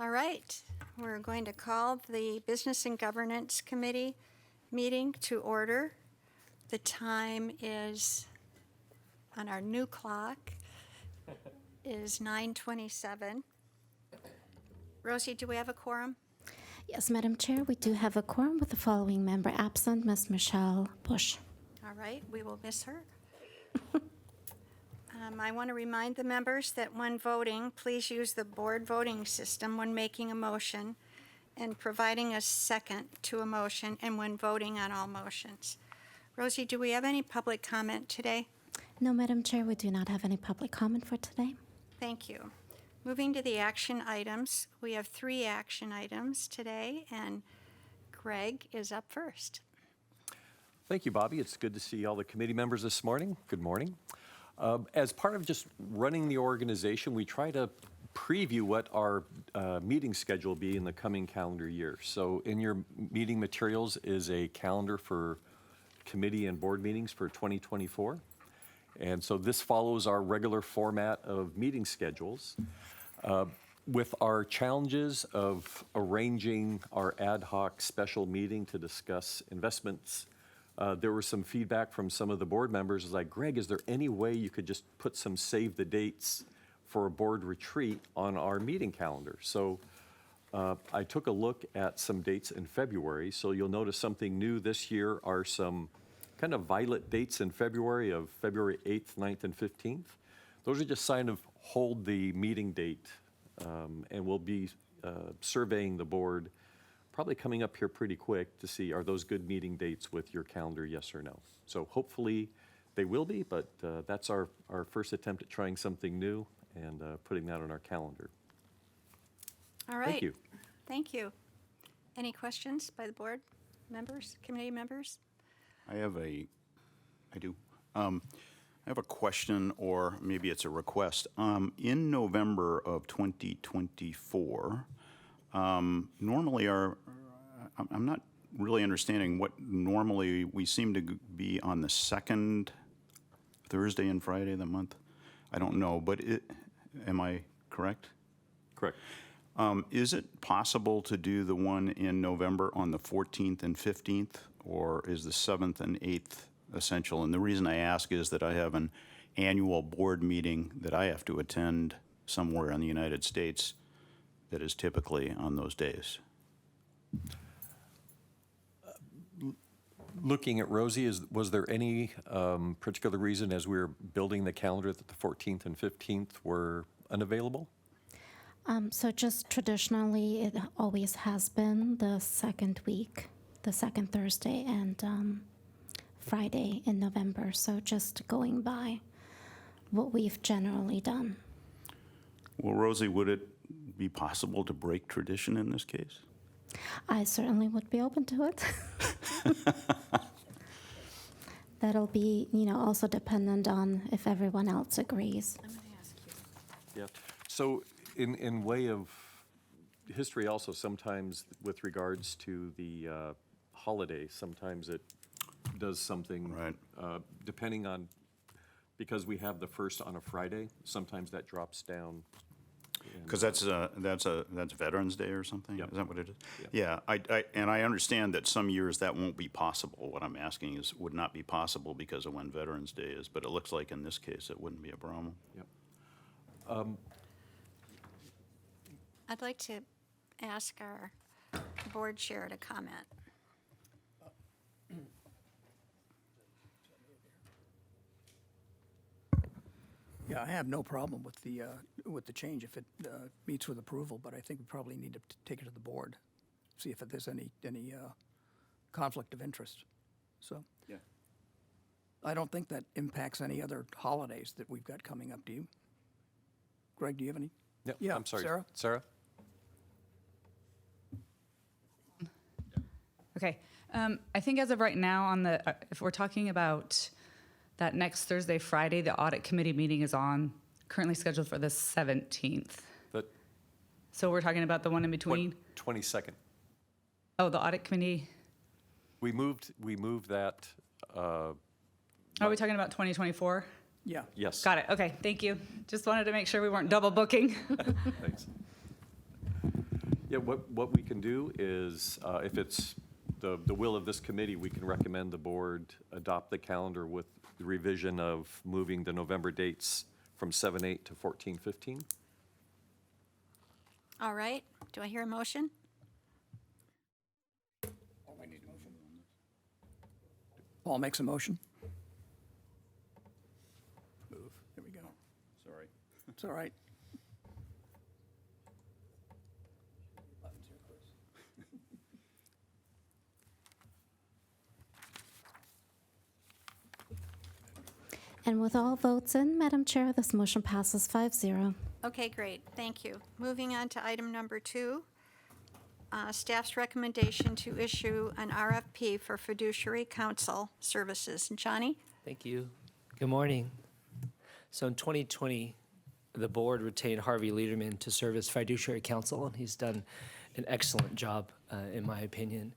All right, we're going to call the Business and Governance Committee meeting to order. The time is, on our new clock, is 9:27. Rosie, do we have a quorum? Yes, Madam Chair, we do have a quorum with the following member absent, Ms. Michelle Bush. All right, we will miss her. I want to remind the members that when voting, please use the board voting system when making a motion and providing a second to a motion and when voting on all motions. Rosie, do we have any public comment today? No, Madam Chair, we do not have any public comment for today. Thank you. Moving to the action items, we have 3 action items today, and Greg is up first. Thank you, Bobby. It's good to see all the committee members this morning. Good morning. As part of just running the organization, we try to preview what our meeting schedule will be in the coming calendar year. So in your meeting materials is a calendar for committee and board meetings for 2024. And so this follows our regular format of meeting schedules. With our challenges of arranging our ad hoc special meeting to discuss investments, there was some feedback from some of the board members. Like, Greg, is there any way you could just put some save the dates for a board retreat on our meeting calendar? So I took a look at some dates in February. So you'll notice something new this year are some kind of violet dates in February of February 8th, 9th, and 15th. Those are just sign of hold the meeting date, and we'll be surveying the board probably coming up here pretty quick to see are those good meeting dates with your calendar, yes or no. So hopefully they will be, but that's our first attempt at trying something new and putting that on our calendar. All right. Thank you. Thank you. Any questions by the board members, committee members? I have a question, or maybe it's a request. In November of 2024, normally I'm not really understanding what normally we seem to be on the second Thursday and Friday of the month. I don't know, but am I correct? Correct. Is it possible to do the one in November on the 14th and 15th, or is the 7th and 8th essential? And the reason I ask is that I have an annual board meeting that I have to attend somewhere in the United States that is typically on those days. Looking at Rosie, was there any particular reason as we were building the calendar that the 14th and 15th were unavailable? So just traditionally, it always has been the second week, the second Thursday and Friday in November. So just going by what we've generally done. Well, Rosie, would it be possible to break tradition in this case? I certainly would be open to it. That'll be, also dependent on if everyone else agrees. I'm going to ask you. Yeah. So in way of history also, sometimes with regards to the holiday, sometimes it does something. Right. Depending on, because we have the first on a Friday, sometimes that drops down. Because that's Veterans Day or something? Yep. Is that what it is? Yep. Yeah, and I understand that some years that won't be possible. What I'm asking is, would not be possible because of when Veterans Day is, but it looks like in this case it wouldn't be a problem. Yep. I'd like to ask our board chair to comment. Yeah, I have no problem with the change if it meets with approval, but I think we probably need to take it to the board, see if there's any conflict of interest. So. Yeah. I don't think that impacts any other holidays that we've got coming up. Do you? Greg, do you have any? Yep. Yeah, I'm sorry. Sarah? Sarah? Okay. I think as of right now, if we're talking about that next Thursday, Friday, the audit committee meeting is currently scheduled for the 17th. So we're talking about the one in between? 22nd. Oh, the audit committee. We moved that. Are we talking about 2024? Yeah. Yes. Got it. Okay. Thank you. Just wanted to make sure we weren't double booking. Thanks. Yeah, what we can do is, if it's the will of this committee, we can recommend the board adopt the calendar with the revision of moving the November dates from 7/8 to 14/15. All right, do I hear a motion? Paul makes a motion. Move, there we go. Sorry. It's all right. And with all votes in, Madam Chair, this motion passes 5-0. Okay, great, thank you. Moving on to item number 2, staff's recommendation to issue an RFP for fiduciary counsel services. Johnny? Thank you. Good morning. So in 2020, the board retained Harvey Lederman to serve as fiduciary counsel, and he's done an excellent job, in my opinion.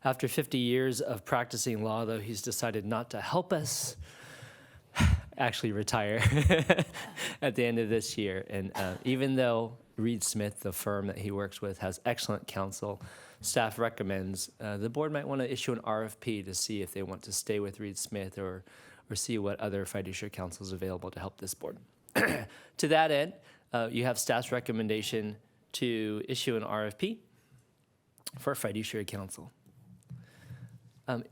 After 50 years of practicing law, though, he's decided not to help us actually retire at the end of this year. And even though Reed Smith, the firm that he works with, has excellent counsel, staff recommends the board might want to issue an RFP to see if they want to stay with Reed Smith or see what other fiduciary counsel is available to help this board. To that end, you have staff's recommendation to issue an RFP for fiduciary counsel.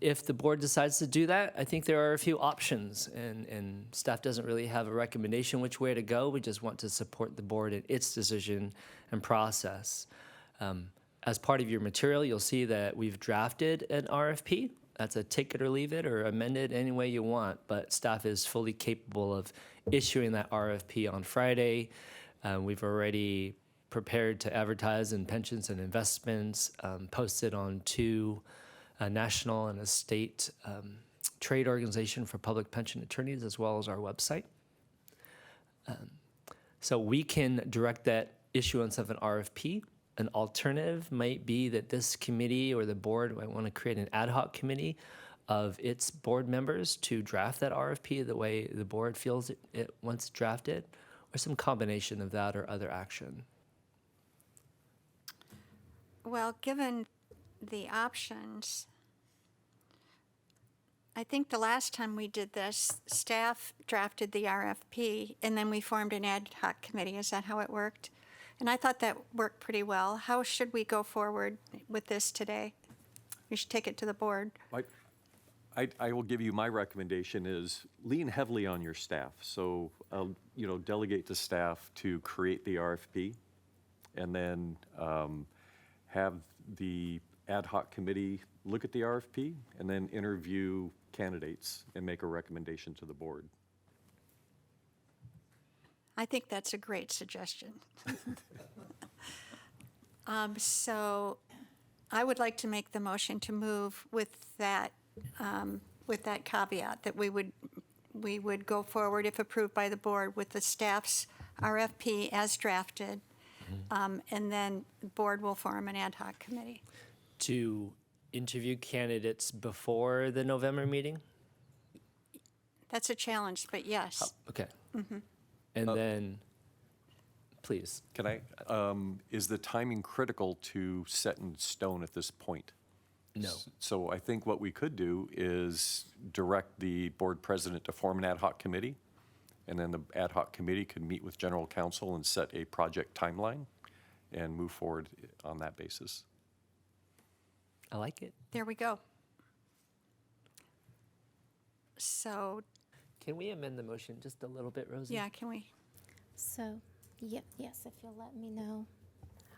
If the board decides to do that, I think there are a few options, and staff doesn't really have a recommendation which way to go. We just want to support the board in its decision and process. As part of your material, you'll see that we've drafted an RFP. That's a take it or leave it or amend it any way you want, but staff is fully capable of issuing that RFP on Friday. We've already prepared to advertise in pensions and investments, posted on 2 a national and a state trade organization for public pension attorneys, as well as our website. So we can direct that issuance of an RFP. An alternative might be that this committee or the board might want to create an ad hoc committee of its board members to draft that RFP the way the board feels it wants drafted, or some combination of that or other action. Well, given the options, I think the last time we did this, staff drafted the RFP, and then we formed an ad hoc committee. Is that how it worked? And I thought that worked pretty well. How should we go forward with this today? We should take it to the board. I will give you my recommendation is lean heavily on your staff. So, delegate to staff to create the RFP, and then have the ad hoc committee look at the RFP, and then interview candidates and make a recommendation to the board. I think that's a great suggestion. So I would like to make the motion to move with that caveat that we would go forward, if approved by the board, with the staff's RFP as drafted, and then the board will form an ad hoc committee. To interview candidates before the November meeting? That's a challenge, but yes. Okay. And then, please. Can I, is the timing critical to set in stone at this point? No. So I think what we could do is direct the board president to form an ad hoc committee, and then the ad hoc committee could meet with general counsel and set a project timeline and move forward on that basis. I like it. There we go. So, Can we amend the motion just a little bit, Rosie? yeah, can we? So, yes, if you'll let me know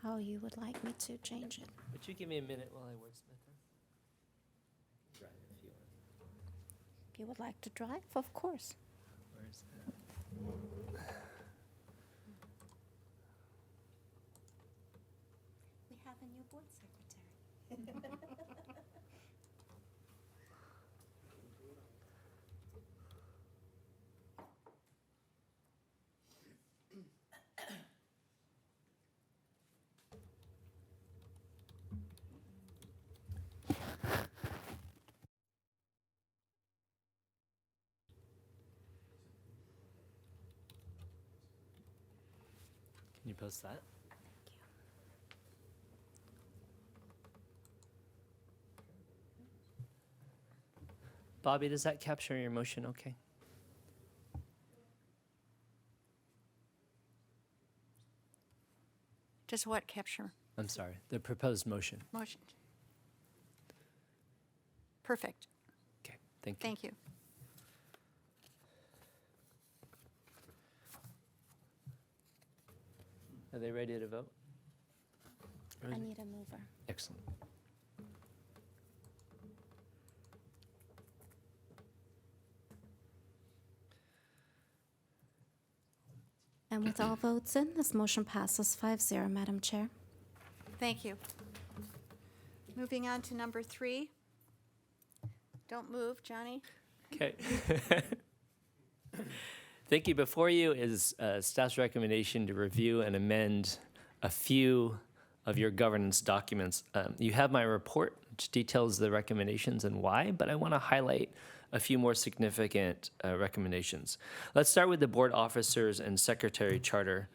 how you would like me to change it. Would you give me a minute while I wordsmith this? Right, if you want. If you would like to drive, of course. Where's We have a new board secretary. Can you post that? Bobby, does that capture your motion okay? Does what capture I'm sorry, the proposed motion. motion? Perfect. Okay, thank you. Thank you. Are they ready to vote? I need a mover. Excellent. And with all votes in, this motion passes 5-0, Madam Chair. Thank you. Moving on to number 3. Don't move, Johnny. Okay. Thank you. Before you is staff's recommendation to review and amend a few of your governance documents. You have my report, which details the recommendations and why, but I want to highlight a few more significant recommendations. Let's start with the board officers and secretary charter.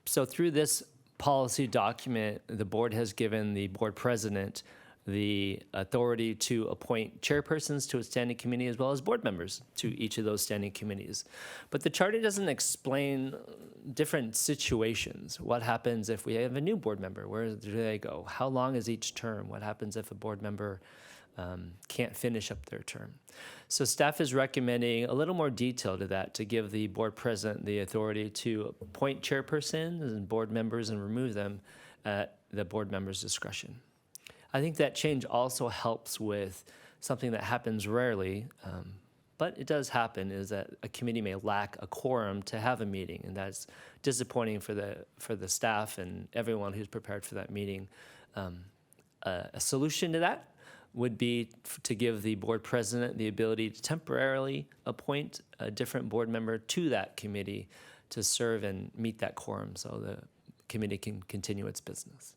So through this policy document, the board has given the board president the authority to appoint chairpersons to a standing committee as well as board members to each of those standing committees. But the charter doesn't explain different situations. What happens if we have a new board member? Where do they go? How long is each term? What happens if a board member can't finish up their term? So staff is recommending a little more detail to that to give the board president the authority to appoint chairpersons and board members and remove them at the board member's discretion. I think that change also helps with something that happens rarely, but it does happen, is that a committee may lack a quorum to have a meeting, and that's disappointing for the staff and everyone who's prepared for that meeting. A solution to that would be to give the board president the ability to temporarily appoint a different board member to that committee to serve and meet that quorum so the committee can continue its business.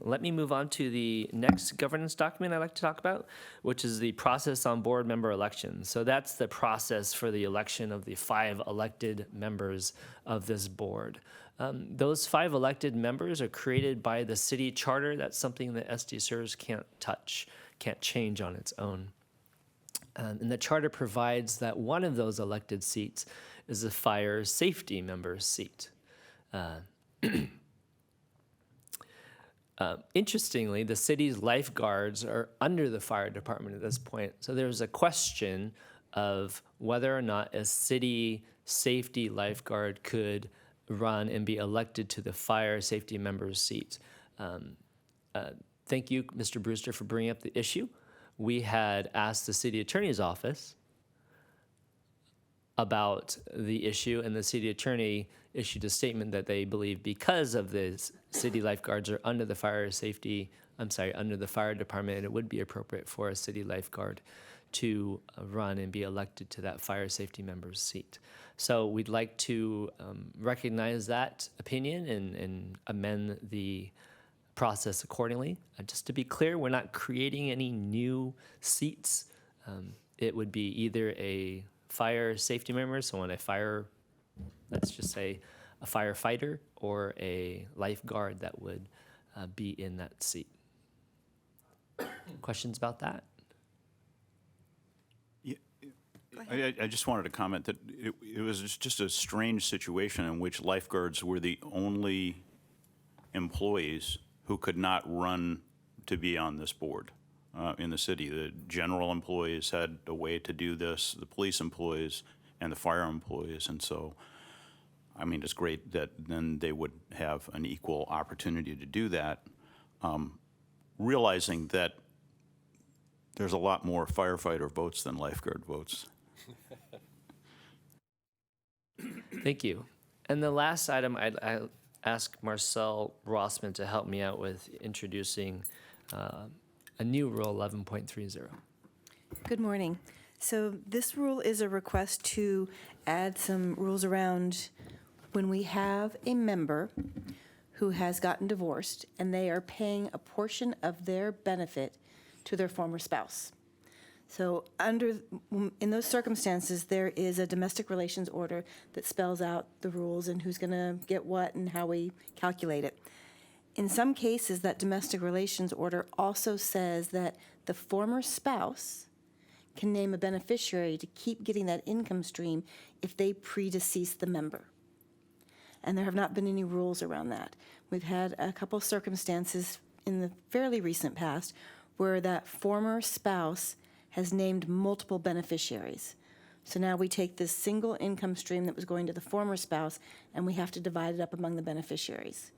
Let me move on to the next governance document I'd like to talk about, which is the process on board member elections. So that's the process for the election of the 5 elected members of this board. Those 5 elected members are created by the city charter. That's something that SDCERS can't touch, can't change on its own. And the charter provides that one of those elected seats is a fire safety member's seat. Interestingly, the city's lifeguards are under the fire department at this point. So there's a question of whether or not a city safety lifeguard could run and be elected to the fire safety member's seat. Thank you, Mr. Brewster, for bringing up the issue. We had asked the city attorney's office about the issue, and the city attorney issued a statement that they believe because of this, city lifeguards are under the fire department, it would be appropriate for a city lifeguard to run and be elected to that fire safety member's seat. So we'd like to recognize that opinion and amend the process accordingly. Just to be clear, we're not creating any new seats. It would be either a fire safety member, so on a fire, let's just say a firefighter, or a lifeguard that would be in that seat. Questions about that? Yeah, I just wanted to comment that it was just a strange situation in which lifeguards were the only employees who could not run to be on this board in the city. The general employees had a way to do this, the police employees and the fire employees, and so, I mean, it's great that then they would have an equal opportunity to do that, realizing that there's a lot more firefighter votes than lifeguard votes. Thank you. And the last item, I'd ask Marcel Rossman to help me out with introducing a new rule 11.30. Good morning. So this rule is a request to add some rules around when we have a member who has gotten divorced and they are paying a portion of their benefit to their former spouse. So in those circumstances, there is a domestic relations order that spells out the rules and who's going to get what and how we calculate it. In some cases, that domestic relations order also says that the former spouse can name a beneficiary to keep getting that income stream if they predecease the member. And there have not been any rules around that. We've had a couple circumstances in the fairly recent past where that former spouse has named multiple beneficiaries. So now we take this single income stream that was going to the former spouse and we have to divide it up among the beneficiaries.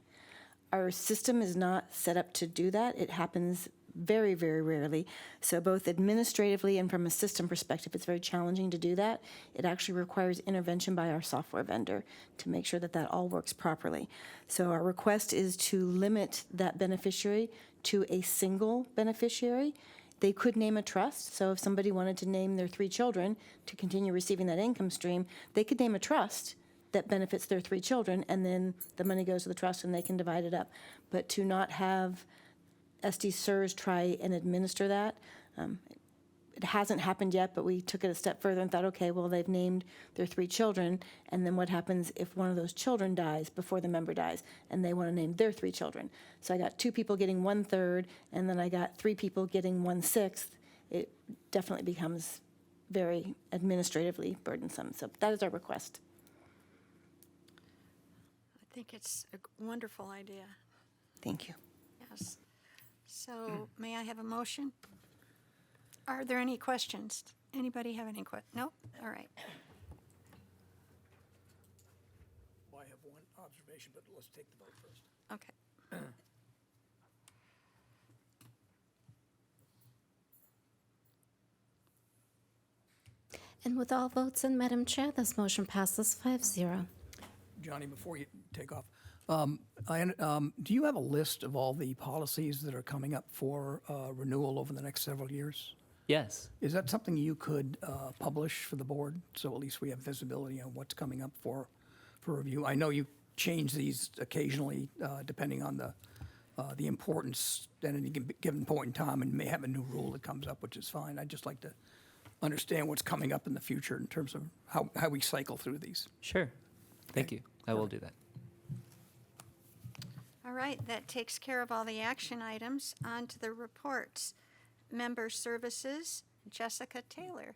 Our system is not set up to do that. It happens very, very rarely. So both administratively and from a system perspective, it's very challenging to do that. It actually requires intervention by our software vendor to make sure that that all works properly. So our request is to limit that beneficiary to a single beneficiary. They could name a trust. So if somebody wanted to name their 3 children to continue receiving that income stream, they could name a trust that benefits their 3 children, and then the money goes to the trust and they can divide it up. But to not have SDCERS try and administer that, it hasn't happened yet, but we took it a step further and thought, okay, well, they've named their 3 children, and then what happens if one of those children dies before the member dies, and they want to name their 3 children? So I got 2 people getting 1/3, and then I got 3 people getting 1/6. It definitely becomes very administratively burdensome. So that is our request. I think it's a wonderful idea. Thank you. Yes. So may I have a motion? Are there any questions? Anybody have any No? All right. Well, I have one observation, but let's take the vote first. Okay. And with all votes in, Madam Chair, this motion passes 5-0. Johnny, before you take off, do you have a list of all the policies that are coming up for renewal over the next several years? Yes. Is that something you could publish for the board, so at least we have visibility on what's coming up for review? I know you change these occasionally depending on the importance at any given point in time, and may have a new rule that comes up, which is fine. I'd just like to understand what's coming up in the future in terms of how we cycle through these. Sure. Thank you. I will do that. All right, that takes care of all the action items. On to the reports. Member Services, Jessica Taylor.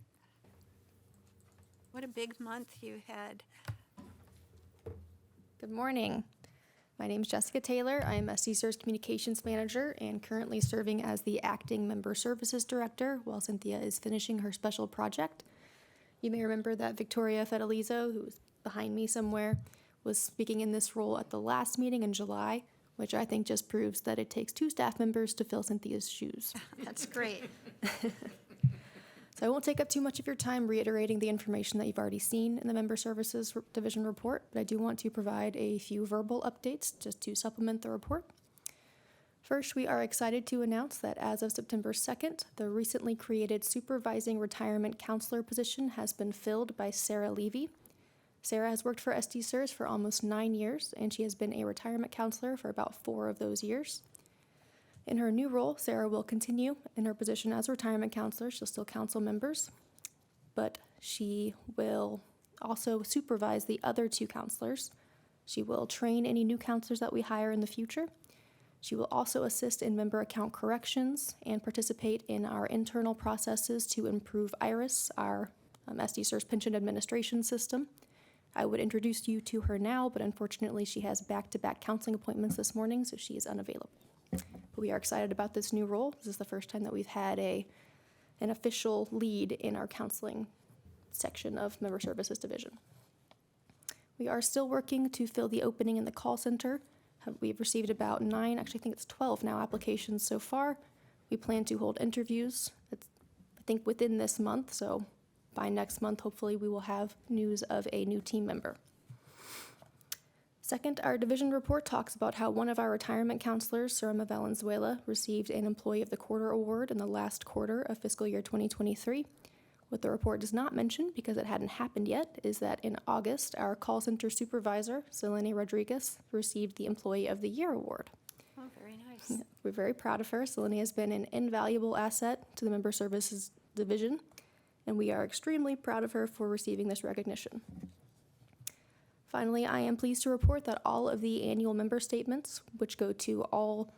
What a big month you had. Good morning. My name is Jessica Taylor. I am SDCERS Communications Manager and currently serving as the Acting Member Services Director while Cynthia is finishing her special project. You may remember that Victoria Fedelizo, who is behind me somewhere, was speaking in this role at the last meeting in July, which I think just proves that it takes 2 staff members to fill Cynthia's shoes. That's great. So I won't take up too much of your time reiterating the information that you've already seen in the Member Services Division report, but I do want to provide a few verbal updates just to supplement the report. First, we are excited to announce that as of September 2nd, the recently created Supervising Retirement Counselor position has been filled by Sarah Levy. Sarah has worked for SDCERS for almost 9 years, and she has been a retirement counselor for about 4 of those years. In her new role, Sarah will continue in her position as a retirement counselor. She'll still counsel members, but she will also supervise the other 2 counselors. She will train any new counselors that we hire in the future. She will also assist in member account corrections and participate in our internal processes to improve IRIS, our SDCERS pension administration system. I would introduce you to her now, but unfortunately she has back-to-back counseling appointments this morning, so she is unavailable. But we are excited about this new role. This is the first time that we've had an official lead in our counseling section of Member Services Division. We are still working to fill the opening in the call center. We've received about 9, actually I think it's 12 now, applications so far. We plan to hold interviews, I think within this month, so by next month, hopefully, we will have news of a new team member. Second, our division report talks about how one of our retirement counselors, Surma Valenzuela, received an Employee of the Quarter award in the last quarter of fiscal year 2023. What the report does not mention, because it hadn't happened yet, is that in August, our call center supervisor, Selene Rodriguez, received the Employee of the Year award. Oh, very nice. We're very proud of her. Selene has been an invaluable asset to the Member Services Division, and we are extremely proud of her for receiving this recognition. Finally, I am pleased to report that all of the annual member statements, which go to all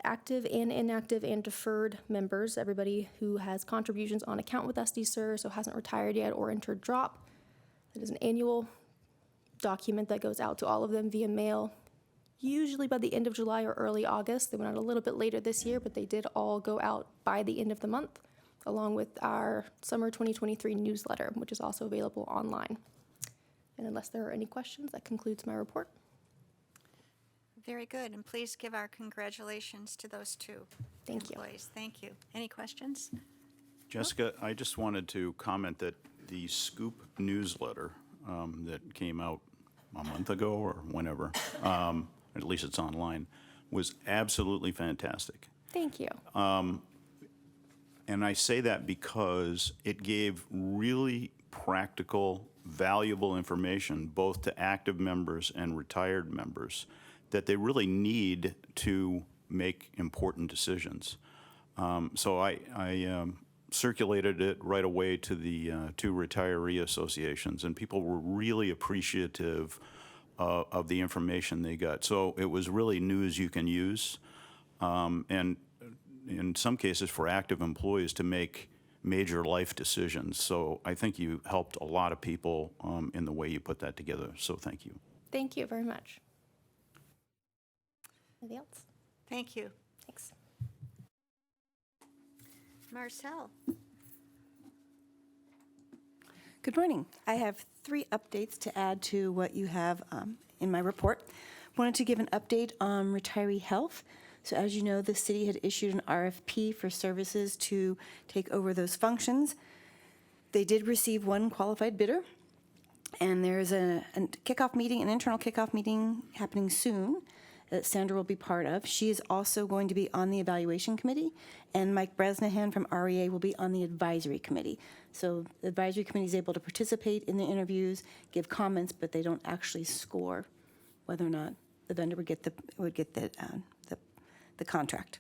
active and inactive and deferred members, everybody who has contributions on account with SDCERS, so hasn't retired yet or entered drop, it is an annual document that goes out to all of them via mail, usually by the end of July or early August. They went out a little bit later this year, but they did all go out by the end of the month, along with our summer 2023 newsletter, which is also available online. And unless there are any questions, that concludes my report. Very good, and please give our congratulations to those two Thank you. employees. Thank you. Any questions? Jessica, I just wanted to comment that the Scoop newsletter that came out a month ago or whenever, at least it's online, was absolutely fantastic. Thank you. And I say that because it gave really practical, valuable information, both to active members and retired members, that they really need to make important decisions. So I circulated it right away to the two retiree associations, and people were really appreciative of the information they got. So it was really news you can use, and in some cases for active employees to make major life decisions. So I think you helped a lot of people in the way you put that together. So thank you. Thank you very much. Anything else? Thank you. Thanks. Marcel? Good morning. I have 3 updates to add to what you have in my report. Wanted to give an update on retiree health. So as you know, the city had issued an RFP for services to take over those functions. They did receive 1 qualified bidder, and there's a kickoff meeting, an internal kickoff meeting happening soon that Sandra will be part of. She is also going to be on the evaluation committee, and Mike Bresnahan from REA will be on the advisory committee. So the advisory committee is able to participate in the interviews, give comments, but they don't actually score whether or not the vendor would get the contract.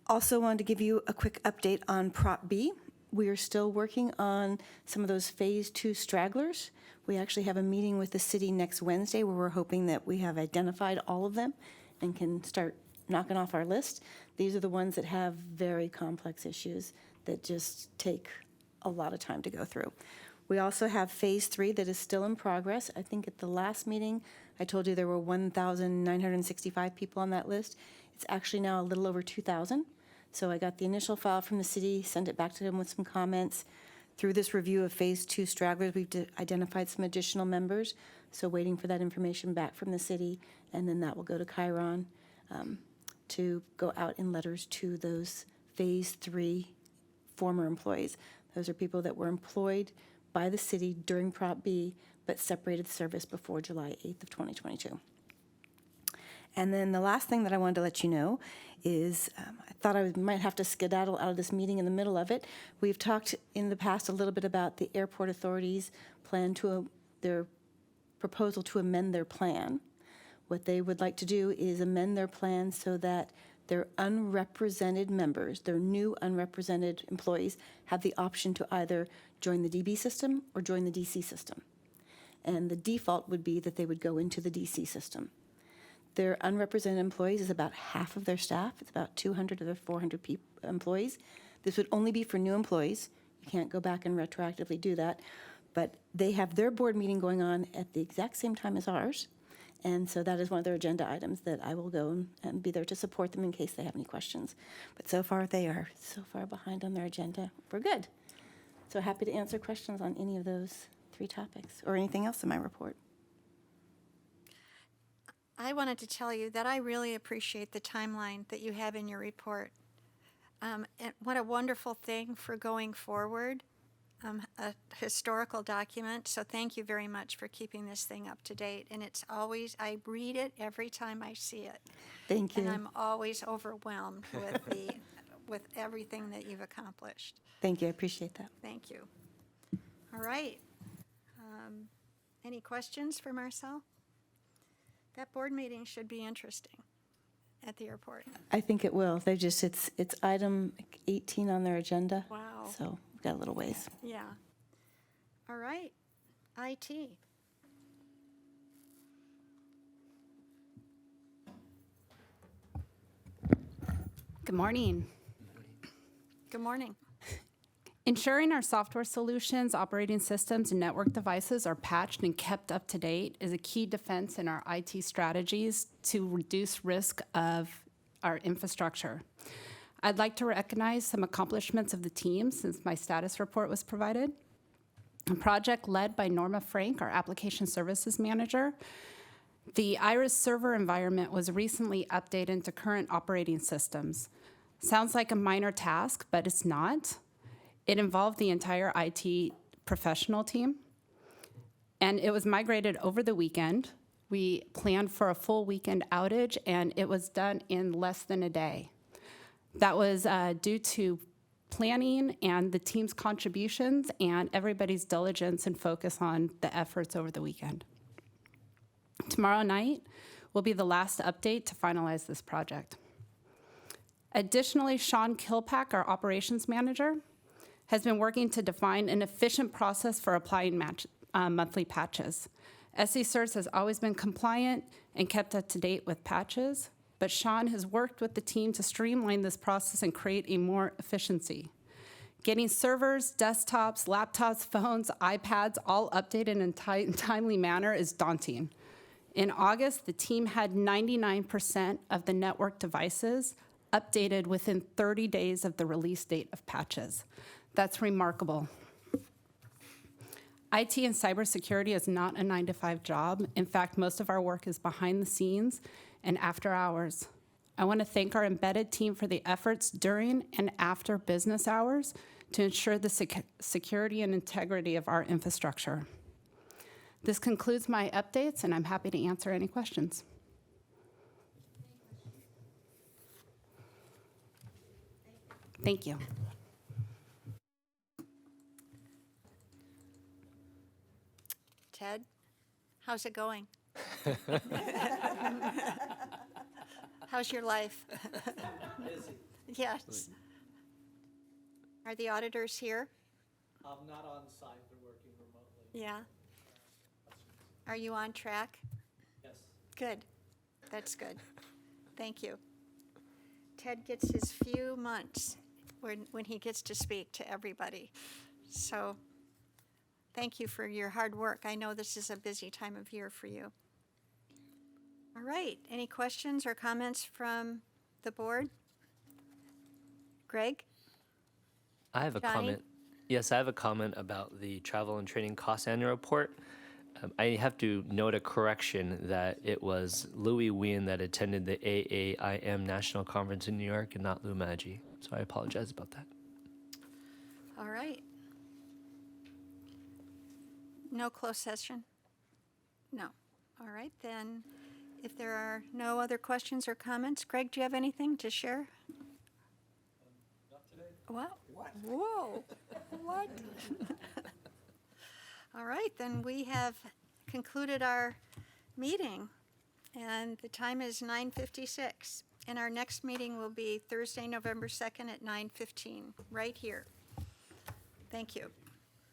Also wanted to give you a quick update on Prop B. We are still working on some of those Phase 2 stragglers. We actually have a meeting with the city next Wednesday where we're hoping that we have identified all of them and can start knocking off our list. These are the ones that have very complex issues that just take a lot of time to go through. We also have Phase 3 that is still in progress. I think at the last meeting, I told you there were 1,965 people on that list. It's actually now a little over 2,000. So I got the initial file from the city, sent it back to them with some comments. Through this review of Phase 2 stragglers, we've identified some additional members. So waiting for that information back from the city, and then that will go to Chiron to go out in letters to those Phase 3 former employees. Those are people that were employed by the city during Prop B, but separated service before July 8th of 2022. And then the last thing that I wanted to let you know is I thought I might have to skedaddle out of this meeting in the middle of it. We've talked in the past a little bit about the airport authorities' plan to their proposal to amend their plan. What they would like to do is amend their plan so that their unrepresented members, their new unrepresented employees, have the option to either join the DB system or join the DC system. And the default would be that they would go into the DC system. Their unrepresented employees is about half of their staff. It's about 200 of their 400 employees. This would only be for new employees. You can't go back and retroactively do that. But they have their board meeting going on at the exact same time as ours. And so that is one of their agenda items that I will go and be there to support them in case they have any questions. But so far, they are so far behind on their agenda. We're good. So happy to answer questions on any of those 3 topics or anything else in my report. I wanted to tell you that I really appreciate the timeline that you have in your report. And what a wonderful thing for going forward, a historical document. So thank you very much for keeping this thing up to date. And it's always, I read it every time I see it. Thank you. And I'm always overwhelmed with with everything that you've accomplished. Thank you. I appreciate that. Thank you. All right. Any questions for Marcel? That board meeting should be interesting at the airport. I think it will. They just, it's item 18 on their agenda. Wow. So we've got a little ways. Yeah. All right. IT. Good morning. Good morning. Ensuring our software solutions, operating systems, and network devices are patched and kept up to date is a key defense in our IT strategies to reduce risk of our infrastructure. I'd like to recognize some accomplishments of the team since my status report was provided. A project led by Norma Frank, our application services manager. The Iris server environment was recently updated to current operating systems. Sounds like a minor task, but it's not. It involved the entire IT professional team, and it was migrated over the weekend. We planned for a full weekend outage, and it was done in less than a day. That was due to planning and the team's contributions and everybody's diligence and focus on the efforts over the weekend. Tomorrow night will be the last update to finalize this project. Additionally, Sean Kilpack, our operations manager, has been working to define an efficient process for applying monthly patches. SDCERS has always been compliant and kept up to date with patches, but Sean has worked with the team to streamline this process and create a more efficiency. Getting servers, desktops, laptops, phones, iPads all updated in a timely manner is daunting. In August, the team had 99% of the network devices updated within 30 days of the release date of patches. That's remarkable. IT and cybersecurity is not a 9-to-5 job. In fact, most of our work is behind the scenes and after hours. I want to thank our embedded team for the efforts during and after business hours to ensure the security and integrity of our infrastructure. This concludes my updates, and I'm happy to answer any questions. Thank you. Ted, how's it going? How's your life? Busy. Yes. Are the auditors here? Not on site, they're working remotely. Yeah. Are you on track? Yes. Good. That's good. Thank you. Ted gets his few months when he gets to speak to everybody. So thank you for your hard work. I know this is a busy time of year for you. All right. Any questions or comments from the board? Greg? I have a Johnny? comment. Yes, I have a comment about the travel and training cost annual report. I have to note a correction that it was Louis Wien that attended the AAIM National Conference in New York and not Lou Maggi. So I apologize about that. All right. No closed session? No. All right, then, if there are no other questions or comments, Greg, do you have anything to share? Not today. What? Whoa, what? All right, then we have concluded our meeting, and the time is 9:56. And our next meeting will be Thursday, November 2nd at 9:15, right here. Thank you.